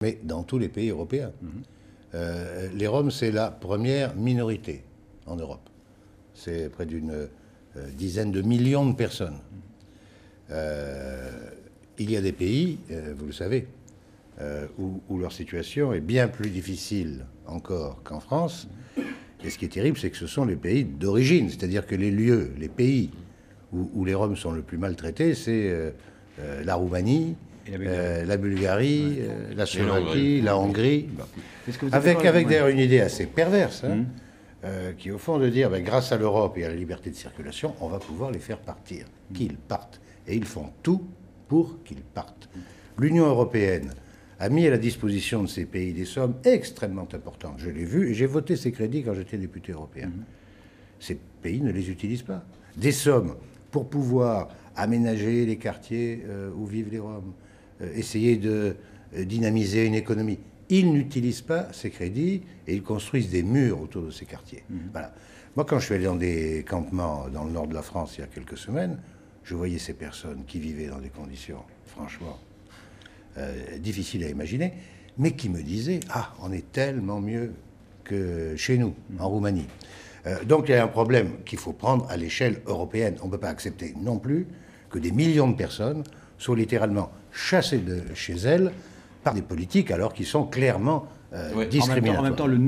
mais dans tous les pays européens. Les Roms, c'est la première minorité en Europe. C'est près d'une dizaine de millions de personnes. Il y a des pays, vous le savez, où leur situation est bien plus difficile encore qu'en France. Et ce qui est terrible, c'est que ce sont les pays d'origine. C'est-à-dire que les lieux, les pays où les Roms sont le plus maltraités, c'est la Roumanie, la Bulgarie, la Slovaquie, la Hongrie. Avec d'ailleurs une idée assez perverse, qui est au fond de dire, grâce à l'Europe et à la liberté de circulation, on va pouvoir les faire partir, qu'ils partent. Et ils font tout pour qu'ils partent. L'Union européenne a mis à la disposition de ces pays des sommes extrêmement importantes. Je l'ai vu et j'ai voté ces crédits quand j'étais député européen. Ces pays ne les utilisent pas. Des sommes pour pouvoir aménager les quartiers où vivent les Roms, essayer de dynamiser une économie. Ils n'utilisent pas ces crédits et ils construisent des murs autour de ces quartiers. Voilà. Moi, quand je suis allé dans des campements dans le nord de la France il y a quelques semaines, je voyais ces personnes qui vivaient dans des conditions, franchement, difficiles à imaginer, mais qui me disaient « Ah, on est tellement mieux que chez nous, en Roumanie ». Donc il y a un problème qu'il faut prendre à l'échelle européenne. On ne peut pas accepter non plus que des millions de personnes soient littéralement chassées de chez elles par des politiques alors qu'ils sont clairement discriminatoires. En même temps, le nom